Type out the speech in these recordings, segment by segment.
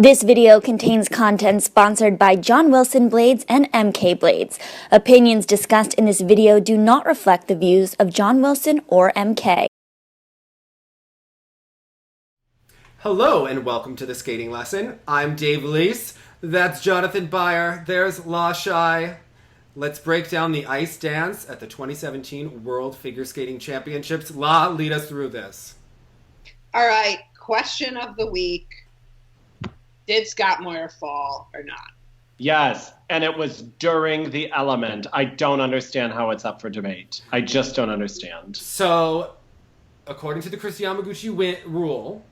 This video contains content sponsored by John Wilson Blades and MK Blades. Opinions discussed in this video do not reflect the views of John Wilson or MK. Hello and welcome to the skating lesson. I'm Dave Leese. That's Jonathan Byer. There's La Shai. Let's break down the ice dance at the 2017 World Figure Skating Championships. La, lead us through this. All right, question of the week. Did Scott Moyer fall or not? Yes, and it was during the element. I don't understand how it's up for debate. I just don't understand. So, according to the Chris Yamaguchi rule,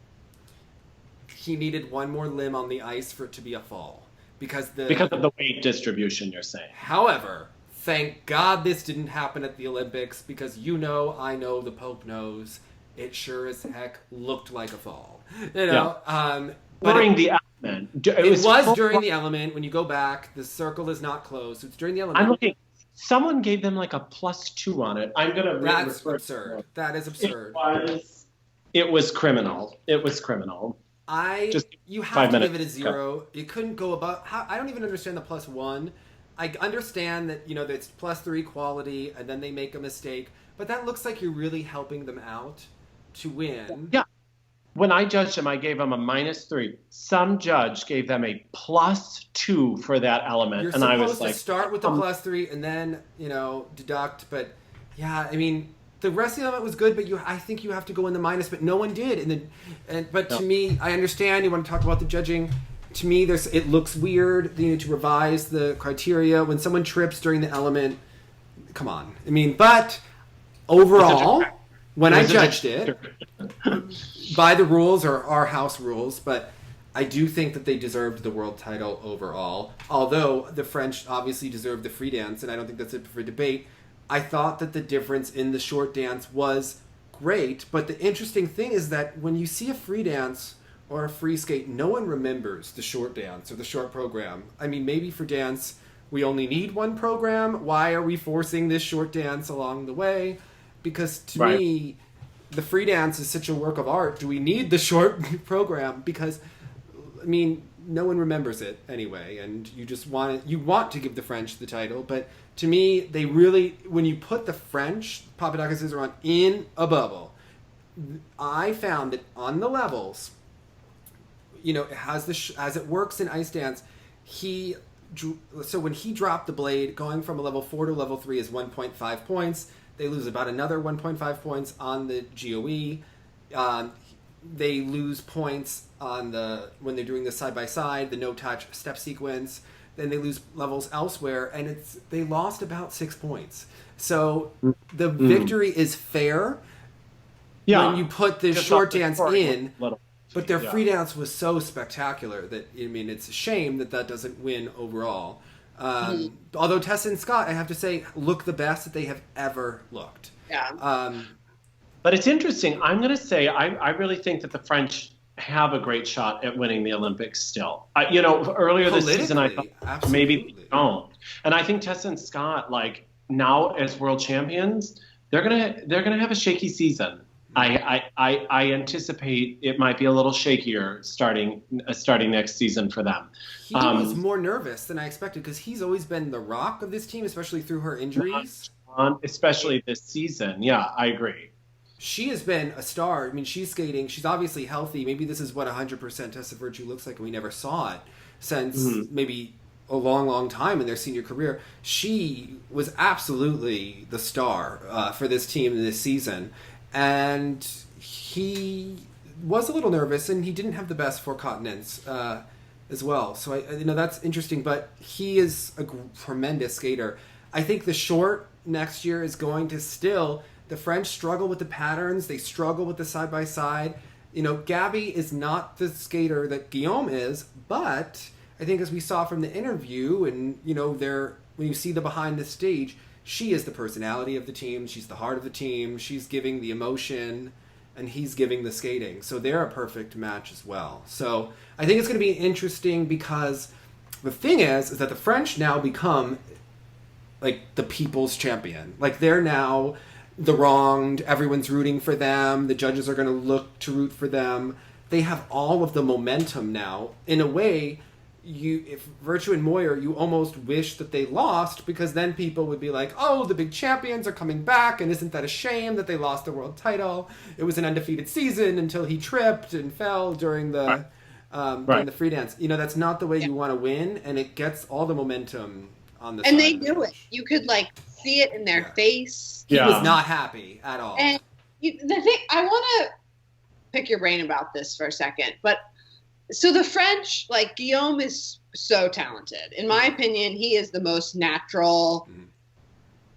he needed one more limb on the ice for it to be a fall. Because of the weight distribution, you're saying. However, thank God this didn't happen at the Olympics because I know, the Pope knows, it sure as heck looked like a fall. Yeah. But during the element. It was during the element. When you go back, the circle is not closed. So it's during the element. I'm looking. Someone gave them like a +2 on it. I'm gonna. That's absurd. That is absurd. It was criminal. It was criminal. You have to give it a 0. It couldn't go above. I don't even understand the +1. I understand that that it's +3 quality, and then they make a mistake. But that looks like you're really helping them out to win. Yeah. When I judged them, I gave them a -3. Some judge gave them a +2 for that element, You're and I was supposed to start with the +3 and then deduct. But yeah, I mean, the rest of the element was good, but I think you have to go in the minus. But no one did. To me, I understand you want to talk about the judging. To me, it looks weird. You need to revise the criteria when someone trips during the element. Come on, I mean, but overall, when I judged it. By the rules or our house rules, but I do think that they deserved the world title overall. Although the French obviously deserved the free dance, and I don't think that's up for debate. I thought that the difference in the short dance was great, but the interesting thing is that when you see a free dance or a free skate, no one remembers the short dance or the short program. I mean, maybe for dance, we only need one program. Why are we forcing this short dance along the way? Because to me, the free dance is such a work of art. Do we need the short program? Because, I mean, no one remembers it anyway, and you want to give the French the title, but to me, they really, when you put the French Papadakis Cizeron in a bubble, I found that on the levels, it has as it works in ice dance, so when he dropped the blade, going from a level 4 to level 3 is 1.5 points. They lose about another 1.5 points on the GOE. They lose points on when they're doing the side-by-side, the no-touch step sequence. Then they lose levels elsewhere, and they lost about 6 points. So the victory is fair when you put the short dance in, but their free dance was so spectacular that, it's a shame that doesn't win overall. Although Tessa and Scott, I have to say, look the best that they have ever looked. Yeah. But it's interesting. I'm going to say I really think that the French have a great shot at winning the Olympics still. Earlier this season, I thought maybe they don't. And I think Tessa and Scott, now as world champions, they're gonna have a shaky season. I anticipate it might be a little shakier starting next season for them. He was more nervous than I expected because he's always been the rock of this team, especially through her injuries. Especially this season. Yeah, I agree. She has been a star. I mean, she's skating. She's obviously healthy. Maybe this is what 100% Tessa Virtue looks like, and we never saw it since maybe a long, long time in their senior career. She was absolutely the star for this team this season. And he was a little nervous, and he didn't have the best 4 continents as well. So that's interesting. But he is a tremendous skater. I think the short next year is going to still. The French struggle with the patterns. They struggle with the side by side. Gabby is not the skater that Guillaume is, but I think as we saw from the interview, and when you see the behind the stage. She is the personality of the team. She's the heart of the team. She's giving the emotion, and he's giving the skating. So they're a perfect match as well. So I think it's going to be interesting because the thing is that the French now become the people's champion. They're now the wronged. Everyone's rooting for them. The judges are going to look to root for them. they have all of the momentum now. In a way, if Virtue and Moyer, you almost wish that they lost, because then people would be like, oh, the big champions are coming back, and isn't that a shame that they lost the world title? It was an undefeated season until he tripped and fell during the during the free dance. You know, that's not the way you want to win, and it gets all the momentum on the and side they of the do it. match. You could like see it in their face. He was not happy at all. And the thing, I want to pick your brain about this for a second, but so the French, like Guillaume is so talented. In my opinion, he is the most natural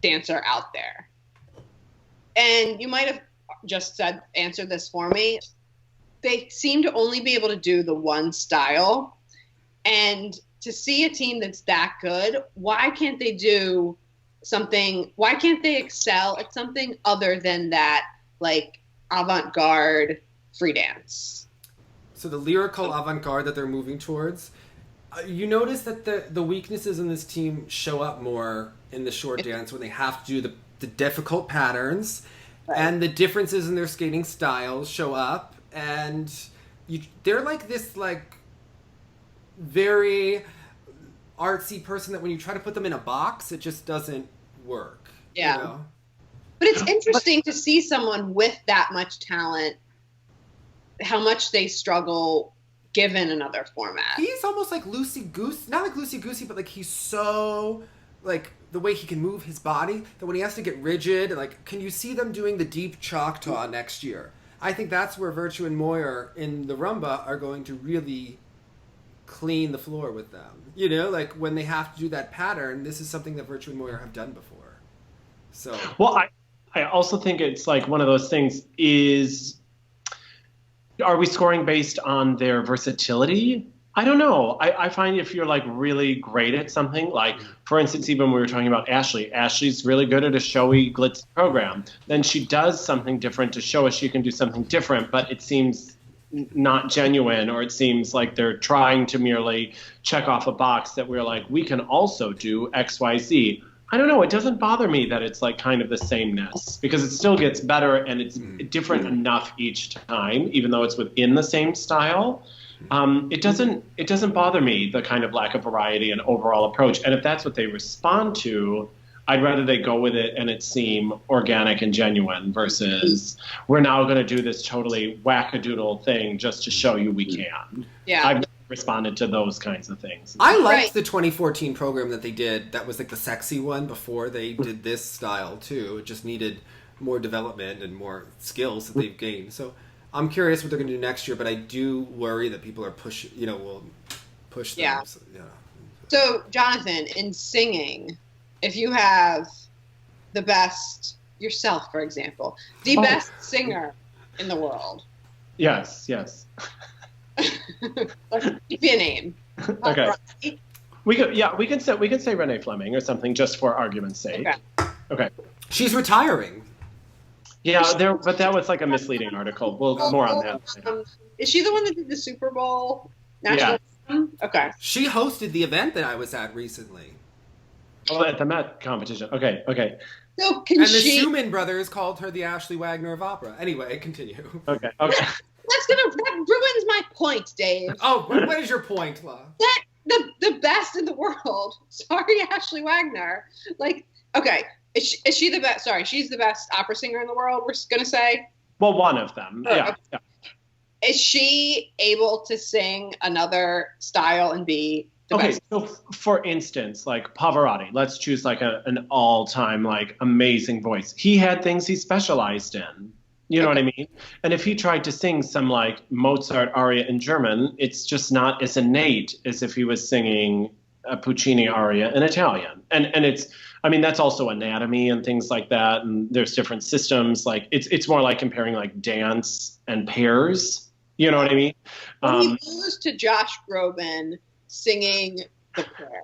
dancer out there. And you might have just answered this for me. They seem to only be able to do the one style. And to see a team that's that good, why can't they do something? Why can't they excel at something other than that, like avant-garde free dance? So the lyrical avant-garde that they're moving towards, you notice that the weaknesses in this team show up more in the short dance when they have to do the difficult patterns, and the differences in their skating styles show up, and they're like this like very artsy person that when you try to put them in a box, it just doesn't work. Yeah. You know? But it's interesting to see someone with that much talent, how much they struggle given another format. He's almost like loosey-goosey, not like loosey-goosey, but like he's so, like, the way he can move his body, that when he has to get rigid, like, can you see them doing the deep Choctaw next year? I think that's where Virtue and Moyer in the rumba are going to really clean the floor with them. You know, like when they have to do that pattern, this is something that Virtue and Moyer have done before. So, well, I also think it's like one of those things is, are we scoring based on their versatility? I don't know. I find if you're like really great at something, like for instance, even when we were talking about Ashley's really good at a showy glitz program. Then she does something different to show us she can do something different, but it seems not genuine, or it seems like they're trying to merely check off a box that we're like, we can also do X, Y, Z. I don't know. It doesn't bother me that it's like kind of the sameness, because it still gets better and it's different enough each time, even though it's within the same style. It doesn't bother me, the kind of lack of variety and overall approach. And if that's what they respond to, I'd rather they go with it and it seem organic and genuine versus we're now going to do this totally wackadoodle thing just to show you we can. Yeah. I've responded to those kinds of things. I liked the 2014 program that they did. That was like the sexy one before they did this style too. It just needed more development and more skills that they've gained. So I'm curious what they're going to do next year, but I do worry that people are will push them. Yeah. Yeah. So, Jonathan, in singing, if you have the best, yourself, for example, the best singer in the world. Yes. Let's give you a name. Okay. We can say Renee Fleming or something just for argument's sake. Okay. She's retiring. Yeah, but that was like a misleading article. Well, more on that. Is she the one that did the Super Bowl national anthem? Okay. She hosted the event that I was at recently. Oh, at the Met competition. Okay. So the Schumann brothers called her the Ashley Wagner of opera. Anyway, continue. Okay. That ruins my point, Dave. Oh, what is your point, La? That the best in the world. Sorry, Ashley Wagner. Like, okay, is she the best? Sorry, she's the best opera singer in the world. We're gonna say. Well, one of them. Oh, yeah. okay. Yeah. Is she able to sing another style and be the best? So for instance, like Pavarotti, let's choose like an all-time like amazing voice. He had things he specialized in. You know what I mean? And if he tried to sing some like Mozart aria in German, it's just not as innate as if he was singing a Puccini aria in Italian. And it's, I mean, that's also anatomy and things like that. And there's different systems. Like it's more like comparing like dance and pairs. You know what I mean? When he goes to Josh Groban singing the prayer.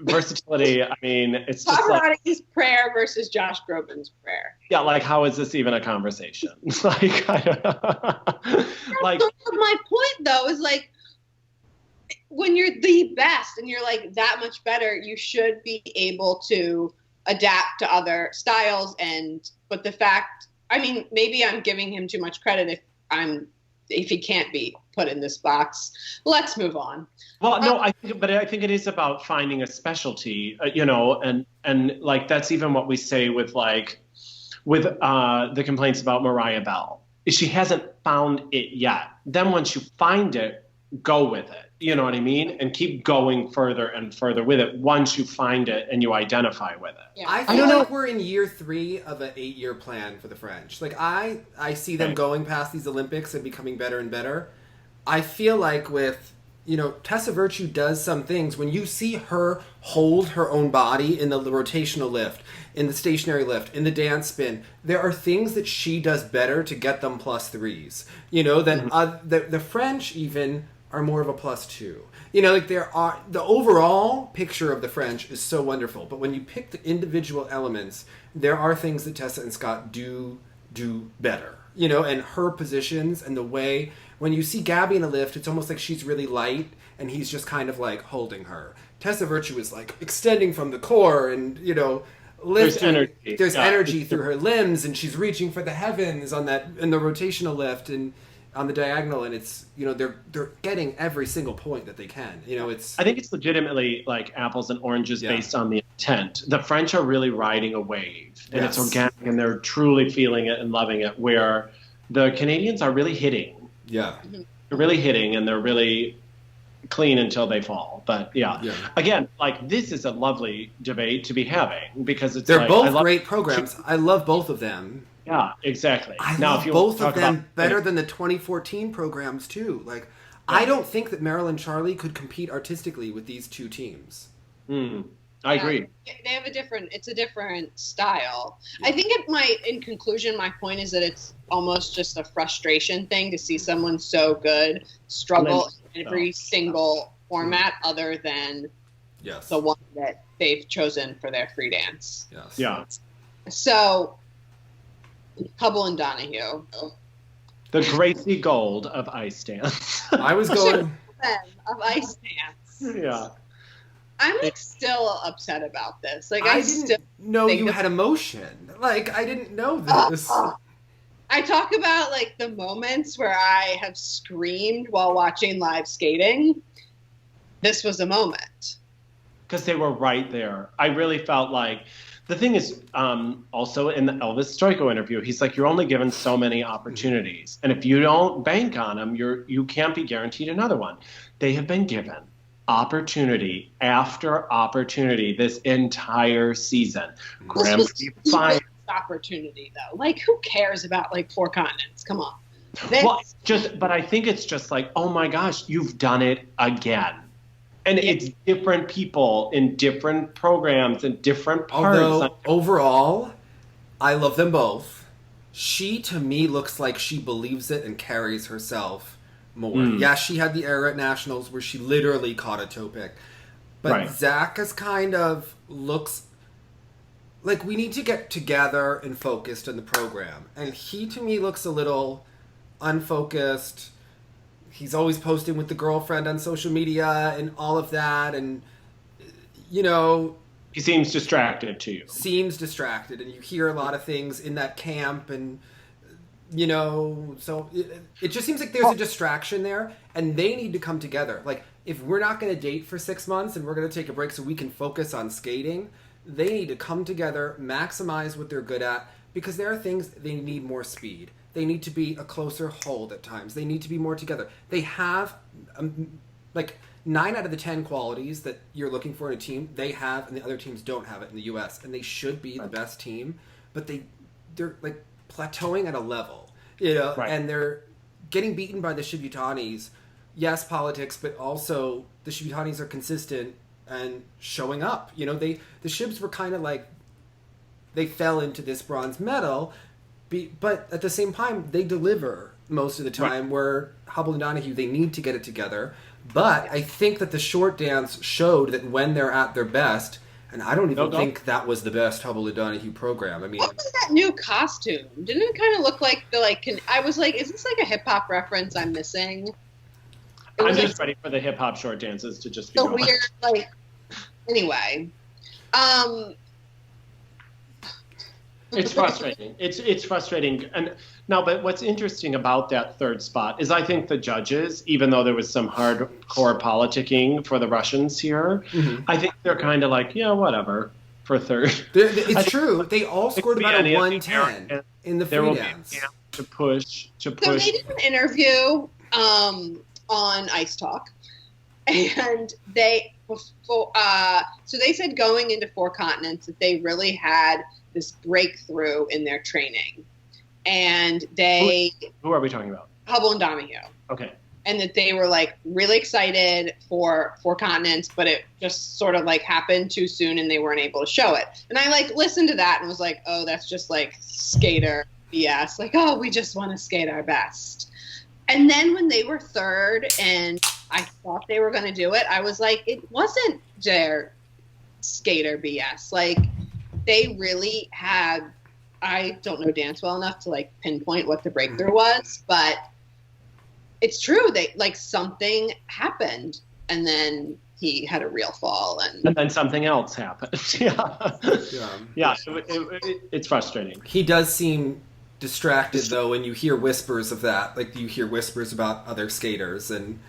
Versatility, I mean, it's just like Pavarotti's prayer versus Josh Groban's prayer. Yeah, like how is this even a conversation? Like, my point though is like when you're the best and you're like that much better, you should be able to adapt to other styles. But the fact, I mean, maybe I'm giving him too much credit if he can't be put in this box. Let's move on. Well, no, I think it is about finding a specialty, and like that's even what we say with the complaints about Mariah Bell. She hasn't found it yet. Then once you find it, go with it. You know what I mean? And keep going further and further with it once you find it and you identify with it. Yeah. I feel like we're in year 3 of an 8-year plan for the French. Like, I see them going past these Olympics and becoming better and better. I feel like with, Tessa Virtue does some things. When you see her hold her own body in the rotational lift, in the stationary lift, in the dance spin, there are things that she does better to get them +3s. Than the French even are more of a +2. The overall picture of the French is so wonderful, but when you pick the individual elements, there are things that Tessa and Scott do better. And her positions and the way, when you see Gabby in a lift, it's almost like she's really light and he's just kind of like holding her. Tessa Virtue is like extending from the core and, lifting. There's energy through her limbs, and she's reaching for the heavens in the rotational lift and on the diagonal, and it's they're getting every single point that they can. I think it's legitimately like apples and oranges based on the intent. The French are really riding a wave, and it's organic, and they're truly feeling it and loving it. Where the Canadians are really hitting. Yeah, they're really hitting, and they're really clean until they fall. But again, like this is a lovely debate to be having because they're both great programs. I love both of them. Yeah, exactly. I love both of them better than the 2014 programs too. Like, I don't think that Meryl and Charlie could compete artistically with these two teams. I agree. They have a different style. Yeah. I think in conclusion, my point is that it's almost just a frustration thing to see someone so good struggle in every single format other than the one that they've chosen for their free dance. Yes. Yeah. So, Hubble and Donahue. The Gracie Gold of ice dance. I was going of ice dance. Yeah. I'm still upset about this. Like I didn't know you had emotion. Like I didn't know this. I talk about like the moments where I have screamed while watching live skating. This was a moment. Because they were right there. I really felt like the thing is, also in the Elvis Stoico interview, he's like, you're only given so many opportunities. And if you don't bank on them, you can't be guaranteed another one. They have been given opportunity after opportunity this entire season. Grand Prix final opportunity, though. Like, who cares about, like, 4 continents? Come on. But I think it's just like, oh, my gosh, you've done it again. And it's different people in different programs and different parts. Although, overall, I love them both. She, to me, looks like she believes it and carries herself more. Yeah, she had the era at Nationals where she literally caught a toe pick. But Zach is kind of looks like we need to get together and focused on the program. And he, to me, looks a little unfocused. He's always posting with the girlfriend on social media and all of that. And, he seems distracted to you. Seems distracted. And you hear a lot of things in that camp. And, so it just seems like there's a distraction there. And they need to come together. Like, if we're not going to date for 6 months and we're going to take a break so we can focus on skating, they need to come together, maximize what they're good at. Because there are things they need more speed. They need to be a closer hold at times. They need to be more together. They have, 9 out of the 10 qualities that you're looking for in a team, they have, and the other teams don't have it in the U.S. And they should be the best team, but they're like plateauing at a level, and they're getting beaten by the Shibutanis. Yes, politics, but also the Shibutanis are consistent and showing up. The Shibs were kind of like, they fell into this bronze medal, but at the same time, they deliver most of the time, where Hubble and Donahue, they need to get it together. But I think that the short dance showed that when they're at their best, and I don't even think that was the best Hubble and Donahue program. I mean, what was that new costume? Didn't it kind of look like I was like, is this like a hip-hop reference I'm missing? I'm just ready for the hip-hop short dances to just be so weird, anyway. It's frustrating. It's frustrating. And now, but what's interesting about that third spot is I think the judges, even though there was some hardcore politicking for the Russians here, I think they're kind of like, yeah, whatever, for third. It's true. They all scored about a 110 in the free dance. To push. So they did an interview on Ice Talk, and so they said going into Four Continents that they really had this breakthrough in their training, and who are we talking about? Hubble and Donahue. Okay. And that they were like really excited for Four Continents, but it just sort of like happened too soon and they weren't able to show it. And I like listened to that and was like, oh, that's just like skater BS. Like, oh, we just want to skate our best. And then when they were third and I thought they were going to do it, I was like, it wasn't their skater BS. Like, they really had, I don't know dance well enough to like pinpoint what the breakthrough was, but it's true. They like something happened and then he had a real fall and then something else happened. Yeah. It's frustrating. He does seem distracted though when you hear whispers of that. Like you hear whispers about other skaters and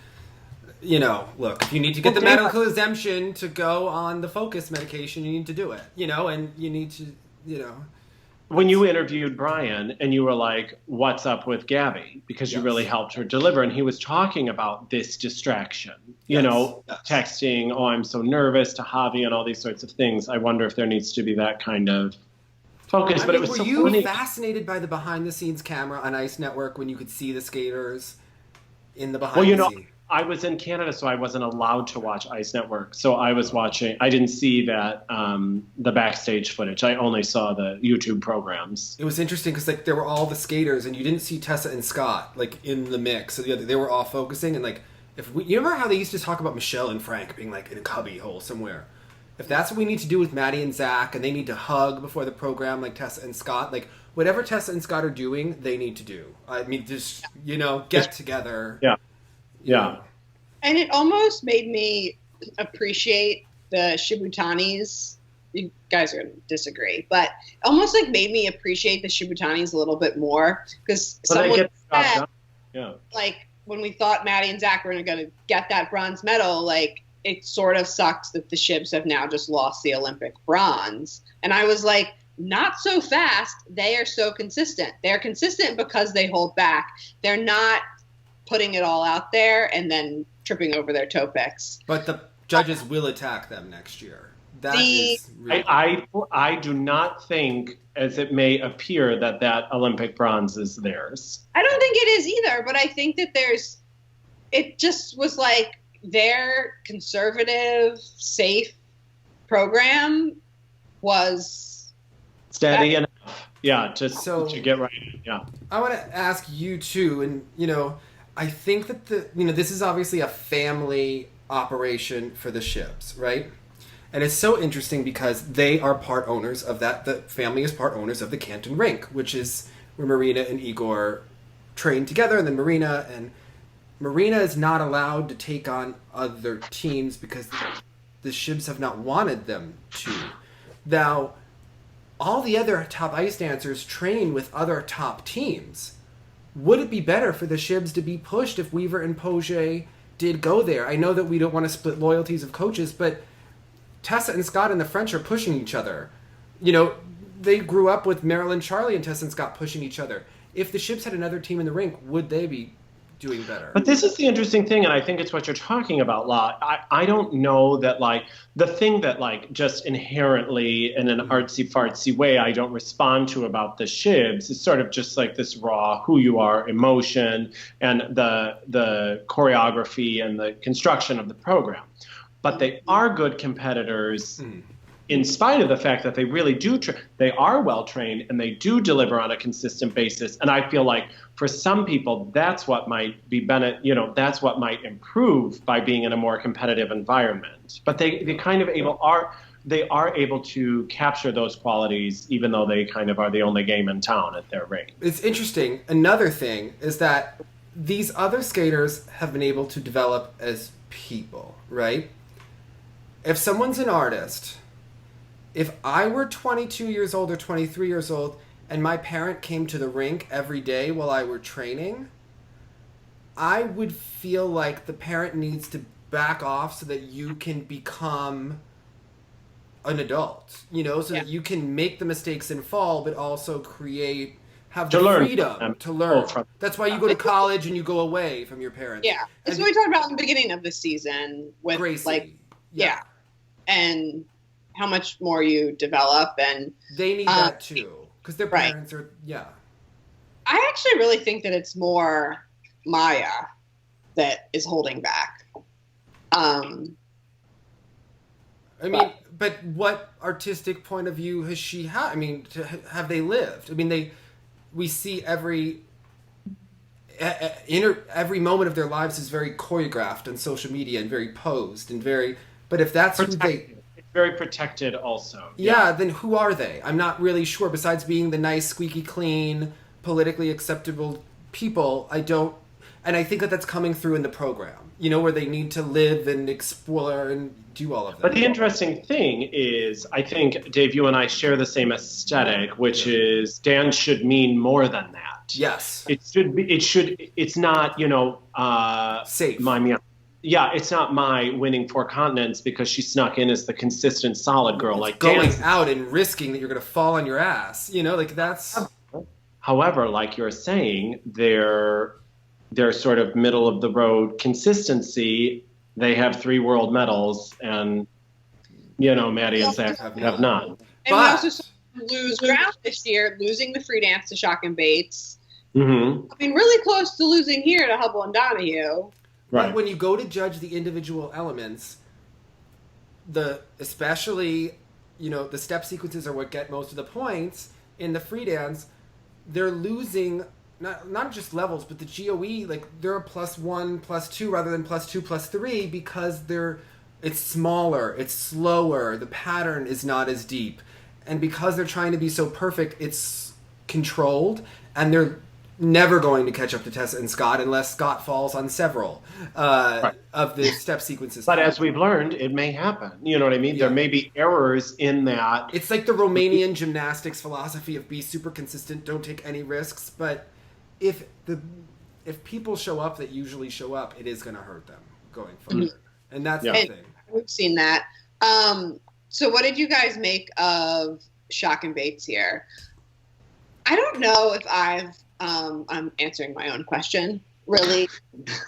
look, if you need to get the medical exemption to go on the focus medication, you need to do it. And you need to, When you interviewed Brian and you were like, what's up with Gabby? Because you really helped her deliver. And he was talking about this distraction, texting, oh, I'm so nervous to Javi and all these sorts of things. I wonder if there needs to be that kind of focus. But it was so funny. Were you fascinated by the behind the scenes camera on Ice Network when you could see the skaters in the behind the scenes? I was in Canada, so I wasn't allowed to watch Ice Network. So I was watching. I didn't see that the backstage footage. I only saw the YouTube programs. It was interesting because like there were all the skaters, and you didn't see Tessa and Scott like in the mix. So they were all focusing, and like you remember how they used to talk about Michelle and Frank being like in a cubby hole somewhere. If that's what we need to do with Maddie and Zach, and they need to hug before the program, like Tessa and Scott, like whatever Tessa and Scott are doing, they need to do. I mean, just get together. Yeah. Yeah. And it almost made me appreciate the Shibutanis. You guys are going to disagree, but almost like made me appreciate the Shibutanis a little bit more because someone said, like when we thought Maddie and Zach were going to get that bronze medal, like it sort of sucks that the Shibs have now just lost the Olympic bronze. And I was like, not so fast. They are so consistent. They're consistent because they hold back. They're not putting it all out there and then tripping over their toe picks. But the judges will attack them next year. That is really... I do not think, as it may appear, that Olympic bronze is theirs. I don't think it is either, but I think that it just was like their conservative, safe program was steady enough. Yeah, to get right. Yeah. I want to ask you too, and I think that this is obviously a family operation for the Shibs, right? And it's so interesting because they are part owners of that. The family is part owners of the Canton Rink, which is where Marina and Igor train together, and then Marina is not allowed to take on other teams because the Shibs have not wanted them to. Now, all the other top ice dancers train with other top teams. Would it be better for the Shibs to be pushed if Weaver and Poge did go there? I know that we don't want to split loyalties of coaches, but Tessa and Scott and the French are pushing each other. They grew up with Marilyn, Charlie, and Tessa and Scott pushing each other. If the Shibs had another team in the rink, would they be doing better? But this is the interesting thing, and I think it's what you're talking about, La. I don't know that, like, the thing that, like, just inherently in an artsy-fartsy way I don't respond to about the Shibs is sort of just like this raw who you are emotion and the choreography and the construction of the program. But they are good competitors in spite of the fact that they really do, they are well-trained and they do deliver on a consistent basis. And I feel like for some people, that's what might be that's what might improve by being in a more competitive environment. But they kind of are able to capture those qualities, even though they kind of are the only game in town at their rink. It's interesting. Another thing is that these other skaters have been able to develop as people, right? If someone's an artist if I were 22 years old or 23 years old and my parent came to the rink every day while I were training, I would feel like the parent needs to back off so that you can become an adult, so that you can make the mistakes and fall, but also have the freedom to learn. That's why you go to college and you go away from your parents. Yeah. That's what we talked about in the beginning of the season with Gracie. And how much more you develop, and they need that too, because their parents are, I actually really think that it's more Maya that is holding back. But what artistic point of view has she had? I mean, have they lived? I mean, we see every moment of their lives is very choreographed on social media and very posed and very. But if that's it's very protected, also. Yeah, then who are they? I'm not really sure. Besides being the nice, squeaky clean, politically acceptable people, I don't. And I think that's coming through in the program, where they need to live and explore and do all of that. But the interesting thing is, I think, Dave, you and I share the same aesthetic, which is dance should mean more than that. Yes. It's not, safe. It's not my winning 4 continents because she snuck in as the consistent solid girl. Like going out and risking that you're going to fall on your ass, that's. However, like you're saying, their sort of middle of the road consistency. They have 3 world medals, and Maddie and Zach have not. And we also saw them lose ground this year, losing the free dance to Shock and Bates. Mm-hmm. I mean, really close to losing here to Hubble and Donahue. Right. When you go to judge the individual elements, especially the step sequences are what get most of the points in the free dance. They're losing. Not just levels, but the GOE, they're a +1, +2 rather than +2, +3 because it's smaller, it's slower, the pattern is not as deep. And because they're trying to be so perfect, it's controlled, and they're never going to catch up to Tessa and Scott unless Scott falls on several of the step sequences. But as we've learned, it may happen. You know what I mean? Yeah. There may be errors in that. It's like the Romanian gymnastics philosophy of be super consistent, don't take any risks, but if people show up that usually show up, it is going to hurt them going forward. Mm-hmm. And that's the thing. We've seen that. So what did you guys make of Shock and Bates here? I don't know if I'm answering my own question, really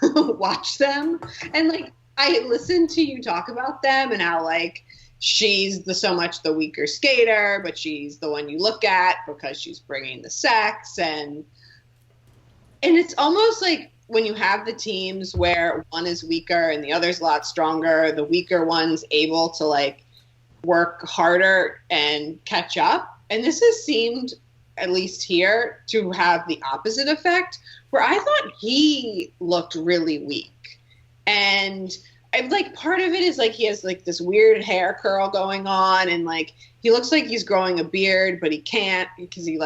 watch them. And I listened to you talk about them and how she's so much the weaker skater, but she's the one you look at because she's bringing the sex, and it's almost like when you have the teams where one is weaker and the other's a lot stronger, the weaker one's able to work harder and catch up. And this has seemed, at least here, to have the opposite effect, where I thought he looked really weak. And part of it is he has this weird hair curl going on, and he looks like he's growing a beard, but he can't because he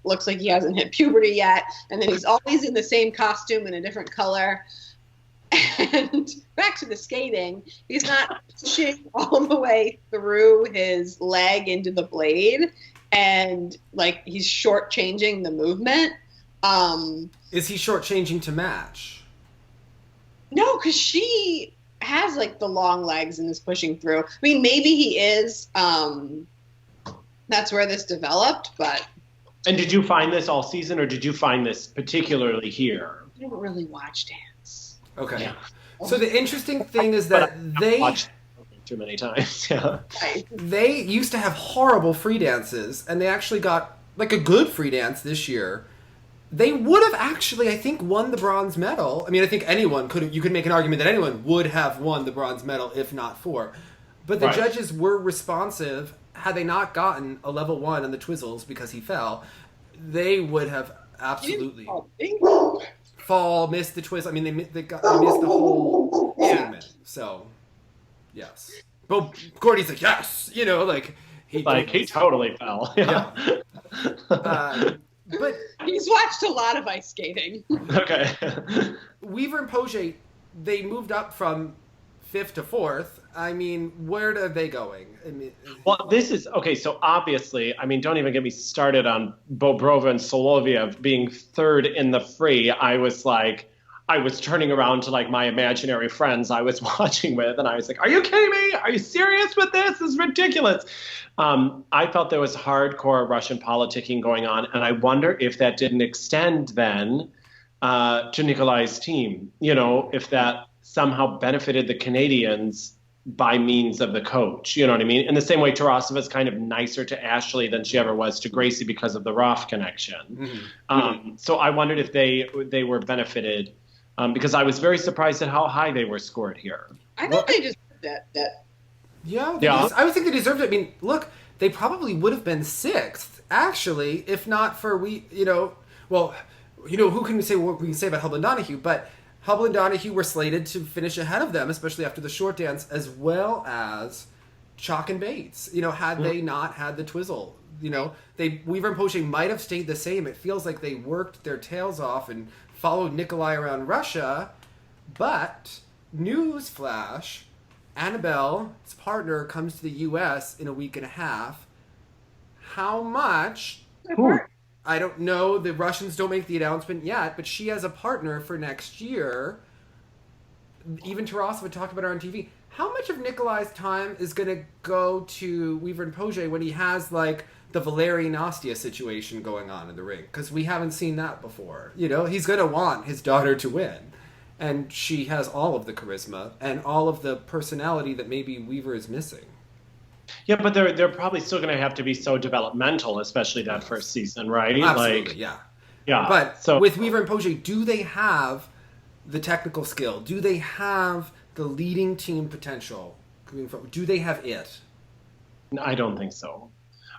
looks like he hasn't hit puberty yet, and then he's always in the same costume in a different color. And back to the skating, he's not pushing all the way through his leg into the blade, and he's shortchanging the movement. Is he shortchanging to match? No, because she has the long legs and is pushing through. I mean, maybe he is. That's where this developed, but. And did you find this all season, or did you find this particularly here? I don't really watch dance. Okay. Yeah. So the interesting thing is that they watched too many times. Yeah. They used to have horrible free dances, and they actually got a good free dance this year. They would have actually, I think, won the bronze medal. I mean, I think you could make an argument that anyone would have won the bronze medal if not for. But the judges were responsive. Had they not gotten a level 1 on the Twizzles because he fell, they would have absolutely missed the Twizzle. I mean, they missed the whole segment. So, yes. But Gordy's yes, he totally fell. Yeah. But he's watched a lot of ice skating. Okay. Weaver and Poget, they moved up from 5th to 4th, I mean, where are they going? I mean, well, this is okay. So obviously, I mean, don't even get me started on Bobrova and Soloviev being third in the free. I was turning around to like my imaginary friends I was watching with, and I was like, "Are you kidding me? Are you serious with this? This is ridiculous." I felt there was hardcore Russian politicking going on, and I wonder if that didn't extend then to Nikolai's team. You know, if that somehow benefited the Canadians by means of the coach. You know what I mean? In the same way, Tarasova is kind of nicer to Ashley than she ever was to Gracie because of the Roth connection. So I wondered if they were benefited because I was very surprised at how high they were scored here. I think they just that. Yeah. I would think they deserved it. I mean, look, they probably would have been sixth, actually, if not for who can we say what we can say about Hubble and Donahue, but Hubble and Donahue were slated to finish ahead of them, especially after the short dance, as well as Chalk and Bates. You know, had they not had the twizzle, you know, Weaver and Poche might have stayed the same. It feels like they worked their tails off and followed Nikolai around Russia, but newsflash, Annabelle's partner comes to the U.S. in a week and a half. How much? I don't know. The Russians don't make the announcement yet, but she has a partner for next year. Even Tarasova talked about her on TV. How much of Nikolai's time is going to go to Weaver and Poche when he has, like, the Valeri Nastia situation going on in the ring? Because we haven't seen that before. You know, he's going to want his daughter to win. And she has all of the charisma and all of the personality that maybe Weaver is missing. Yeah, but they're probably still going to have to be so developmental, especially that first season, right? Absolutely, yeah. But with Weaver and Poche, do they have the technical skill? Do they have the leading team potential? Do they have it? I don't think so.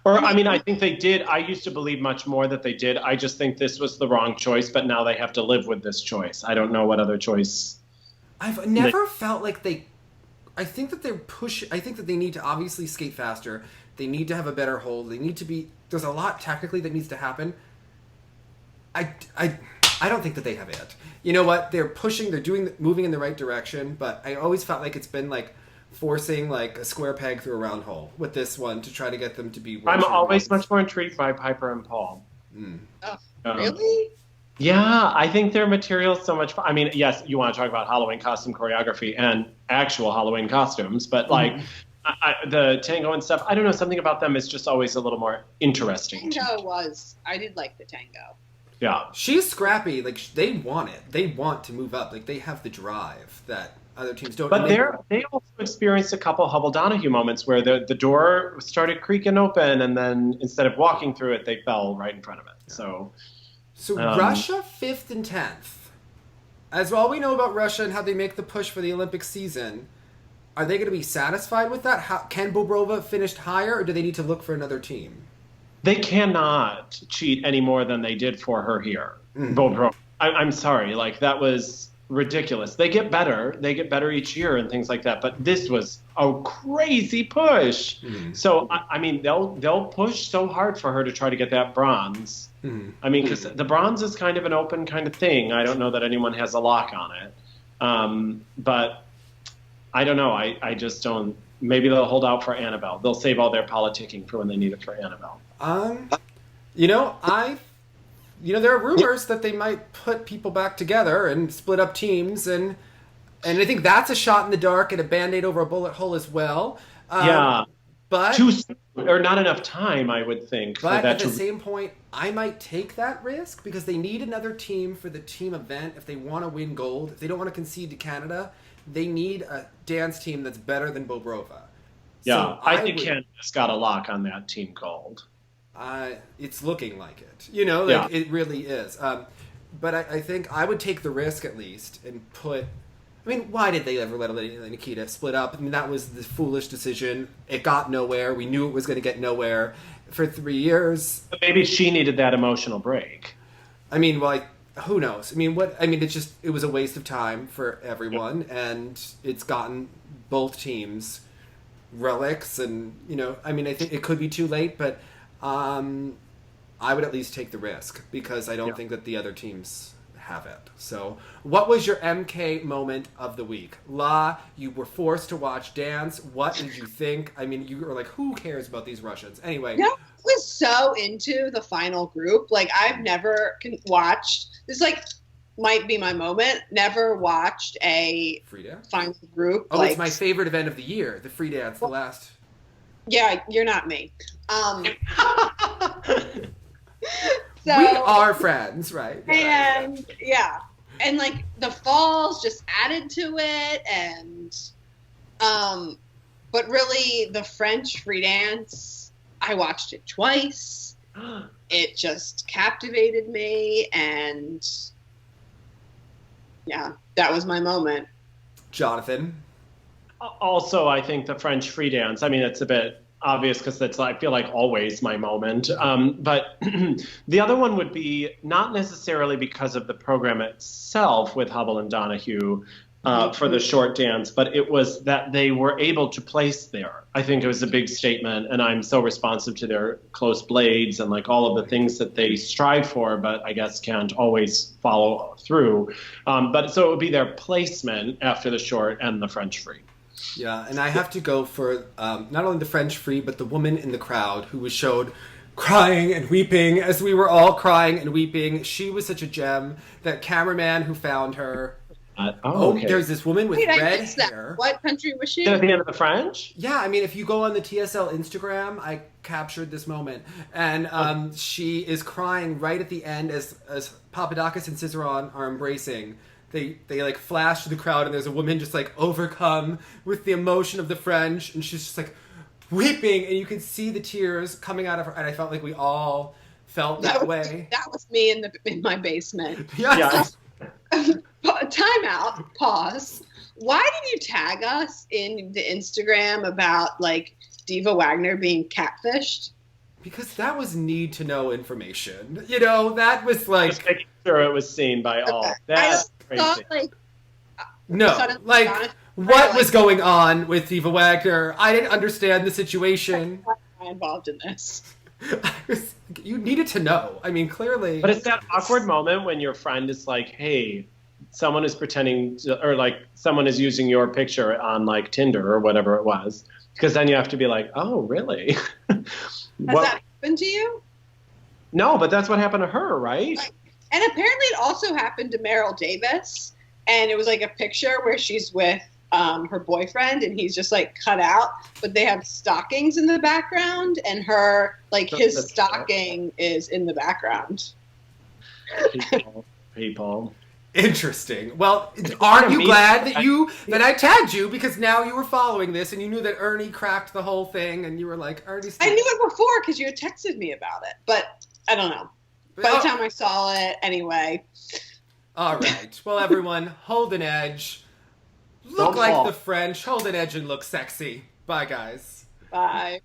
Or, I mean, I think they did. I used to believe much more that they did. I just think this was the wrong choice, but now they have to live with this choice. I don't know what other choice. I've never felt like they... I think that I think that they need to obviously skate faster. They need to have a better hold. They need to be... There's a lot technically that needs to happen. I don't think that they have it. You know what? They're pushing, moving in the right direction, but I always felt like it's been like forcing like a square peg through a round hole with this one to try to get them to be... I'm always much more intrigued by Piper and Paul. Oh, really? Yeah, I think their material's so much fun. I mean, yes, you want to talk about Halloween costume choreography and actual Halloween costumes, but like the tango and stuff, I don't know, something about them is just always a little more interesting. I did like the tango. Yeah. She's scrappy. Like, they want it. They want to move up. Like, they have the drive that other teams don't. But they also experienced a couple Hubble Donahue moments where the door started creaking open, and then instead of walking through it, they fell right in front of it. Yeah. So Russia 5th and 10th. As all we know about Russia and how they make the push for the Olympic season, are they going to be satisfied with that? Can Bobrova finish higher, or do they need to look for another team? They cannot cheat any more than they did for her here. Bobrova. I'm sorry, like that was ridiculous. They get better each year and things like that, but this was a crazy push. So I mean, they'll push so hard for her to try to get that bronze. I mean, because the bronze is kind of an open kind of thing. I don't know that anyone has a lock on it, but I don't know. I just don't. Maybe they'll hold out for Annabelle. They'll save all their politicking for when they need it for Annabelle. There are rumors that they might put people back together and split up teams, and I think that's a shot in the dark and a Band-Aid over a bullet hole as well. But too soon, or not enough time, I would think. But at the same point, I might take that risk because they need another team for the team event if they want to win gold. If they don't want to concede to Canada, they need a dance team that's better than Bobrova. Yeah, so I think Canada's got a lock on that team gold. It's looking like it. It really is. But I think I would take the risk at least and put... I mean, why did they ever let Nikita split up? I mean, that was the foolish decision. It got nowhere. We knew it was going to get nowhere for 3 years. But maybe she needed that emotional break. I mean, who knows? I mean, it was a waste of time for everyone, and it's gotten both teams relics, and, I mean, I think it could be too late, but I would at least take the risk because I don't think that the other teams have it. So, what was your MK moment of the week? La, you were forced to watch dance. What did you think? I mean, you were like, who cares about these Russians? Anyway. I was so into the final group. Like, I've never watched, this like might be my moment, never watched a free dance final group. Oh, like, it's my favorite event of the year, the free dance, the last. Yeah, you're not me. So, we are friends, right? And yeah. And like the falls just added to it, and but really the French free dance, I watched it twice. It just captivated me, and yeah, that was my moment. Jonathan? Also, I think the French free dance, I mean, it's a bit obvious because that's, I feel like, always my moment. But the other one would be not necessarily because of the program itself with Hubble and Donahue for the short dance, but it was that they were able to place there. I think it was a big statement, and I'm so responsive to their close blades and like all of the things that they strive for, but I guess can't always follow through. But so it would be their placement after the short and the French free. Yeah, and I have to go for not only the French free, but the woman in the crowd who was showed crying and weeping as we were all crying and weeping. She was such a gem. That cameraman who found her. Okay. There's this woman with red hair. What country was she? At the end of the French? Yeah, I mean, if you go on the TSL Instagram, I captured this moment. And she is crying right at the end as Papadakis and Cizeron are embracing. They like flash to the crowd, and there's a woman just like overcome with the emotion of the French, and she's just like weeping, and you can see the tears coming out of her. And I felt like we all felt that way. That was me in my basement. Yes. Time out. Pause. Why did you tag us in the Instagram about like Diva Wagner being catfished? Because that was need to know information. You know, that was like just making sure it was seen by all. That's crazy. What was going on with Diva Wagner? I didn't understand the situation. I'm involved in this. You needed to know. I mean, clearly. But it's that awkward moment when your friend is like, hey, someone is pretending to, or like someone is using your picture on like Tinder or whatever it was. Because then you have to be like, oh, really? Has that happened to you? No, but that's what happened to her, right? And apparently it also happened to Meryl Davis. And it was like a picture where she's with her boyfriend, and he's just like cut out, but they have stockings in the background, and her, like his stocking is in the background. People. Interesting. Well, aren't you glad that I tagged you, because now you were following this and you knew that Ernie cracked the whole thing, and you were like, Ernie. I knew it before because you had texted me about it, but I don't know. By the time I saw it, anyway. All right. Well, everyone, hold an edge. Look like the French. Hold an edge and look sexy. Bye, guys. Bye.